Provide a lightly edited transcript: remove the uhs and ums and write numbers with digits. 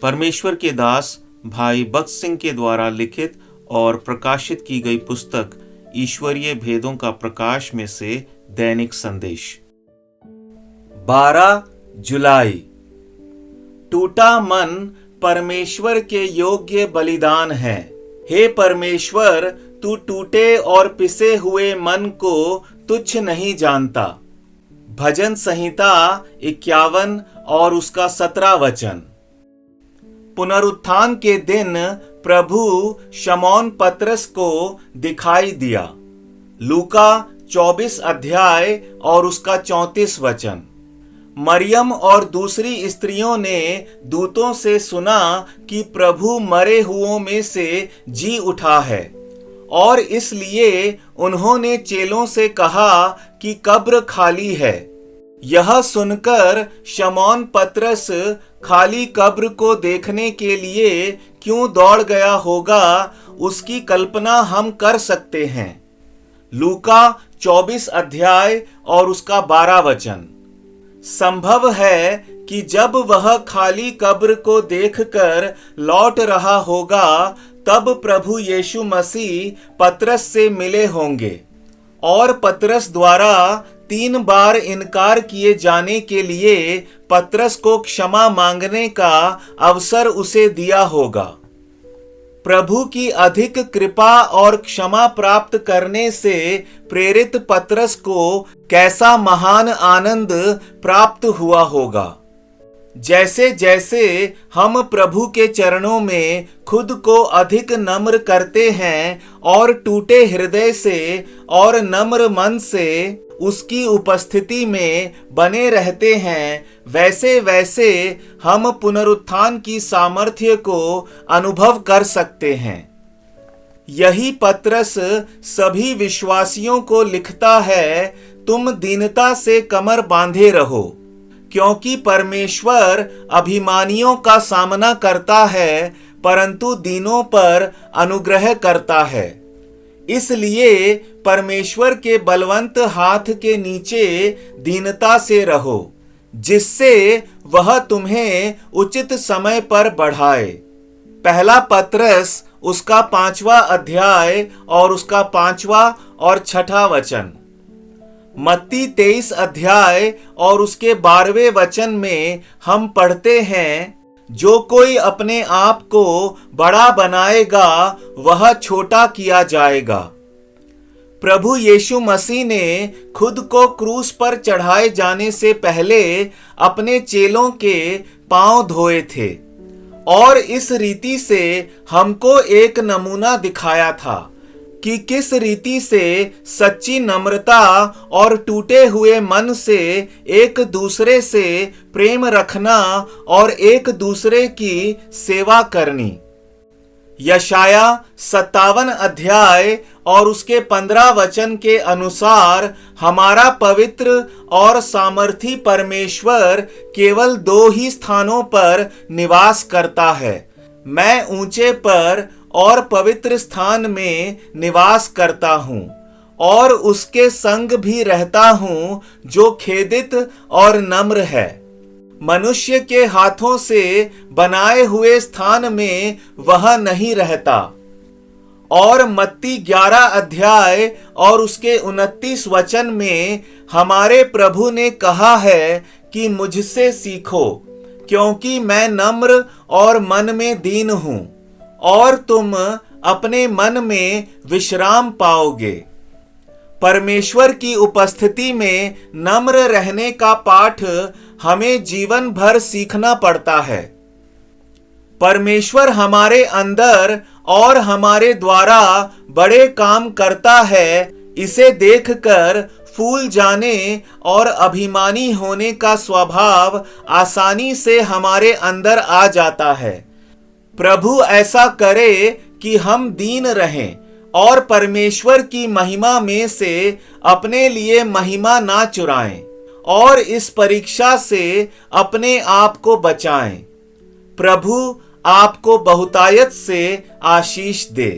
परमेश्वर के दास भाई बख्श सिंह के द्वारा लिखित और प्रकाशित की गई पुस्तक ईश्वरीय भेदों का प्रकाश में से दैनिक संदेश। 12 जुलाई। टूटा मन परमेश्वर के योग्य बलिदान है। हे परमेश्वर, तू टूटे और पिसे हुए मन को तुच्छ नहीं जानता। भजन संहिता 51 और उसका 17 वचन। पुनरुत्थान के दिन प्रभु शमौन पतरस को दिखाई दिया। लूका 24 अध्याय और उसका 34 वचन। मरियम और दूसरी स्त्रियों ने दूतों से सुना कि प्रभु मरे हुओं में से जी उठा है, और इसलिए उन्होंने चेलों से कहा कि कब्र खाली है। यह सुनकर शमौन पतरस खाली कब्र को देखने के लिए क्यों दौड़ गया होगा, उसकी कल्पना हम कर सकते हैं। लूका 24 अध्याय और उसका 12 वचन। संभव है कि जब वह खाली कब्र को देखकर लौट रहा होगा, तब प्रभु यीशु मसीह पतरस से मिले होंगे और पतरस द्वारा 3 बार इनकार किए जाने के लिए पतरस को क्षमा मांगने का अवसर उसे दिया होगा। प्रभु की अधिक कृपा और क्षमा प्राप्त करने से प्रेरित पतरस को कैसा महान आनंद प्राप्त हुआ होगा। जैसे जैसे हम प्रभु के चरणों में खुद को अधिक नम्र करते हैं और टूटे हृदय से और नम्र मन से उसकी उपस्थिति में बने रहते हैं, वैसे वैसे हम पुनरुत्थान की सामर्थ्य को अनुभव कर सकते हैं। यही पतरस सभी विश्वासियों को लिखता है, तुम दीनता से कमर बांधे रहो, क्योंकि परमेश्वर अभिमानियों का सामना करता है, परंतु दीनों पर अनुग्रह करता है। इसलिए परमेश्वर के बलवंत हाथ के नीचे दीनता से रहो, जिससे वह तुम्हें उचित समय पर बढ़ाए। पहला पतरस उसका 5वां अध्याय और उसका 5वां और 6वां वचन। मत्ती 23 अध्याय और उसके 12वें वचन में हम पढ़ते हैं, जो कोई अपने आप को बड़ा बनाएगा वह छोटा किया जाएगा। प्रभु यीशु मसीह ने खुद को क्रूस पर चढ़ाए जाने से पहले अपने चेलों के पांव धोए थे और इस रीति से हमको एक नमूना दिखाया था कि किस रीति से सच्ची नम्रता और टूटे हुए मन से एक दूसरे से प्रेम रखना और एक दूसरे की सेवा करनी। यशाया 57 अध्याय और उसके 15 वचन के अनुसार हमारा पवित्र और सामर्थी परमेश्वर केवल 2 ही स्थानों पर निवास करता है। मैं ऊंचे पर और पवित्र स्थान में निवास करता हूँ और उसके संग भी रहता हूँ जो खेदित और नम्र है। मनुष्य के हाथों से बनाए हुए स्थान में वह नहीं रहता। और मत्ती 11 अध्याय और उसके 29 वचन में हमारे प्रभु ने कहा है कि मुझसे सीखो, क्योंकि मैं नम्र और मन में दीन हूँ, और तुम अपने मन में विश्राम पाओगे। परमेश्वर की उपस्थिति में नम्र रहने का पाठ हमें जीवन भर सीखना पड़ता है। परमेश्वर हमारे अंदर और हमारे द्वारा बड़े काम करता है, इसे देखकर फूल जाने और अभिमानी होने का स्वभाव आसानी से हमारे अंदर आ जाता है। प्रभु ऐसा करे कि हम दीन रहें और परमेश्वर की महिमा में से अपने लिए महिमा ना चुराएं और इस परीक्षा से अपने आप को बचाएं। प्रभु आपको बहुतायत से आशीष दे।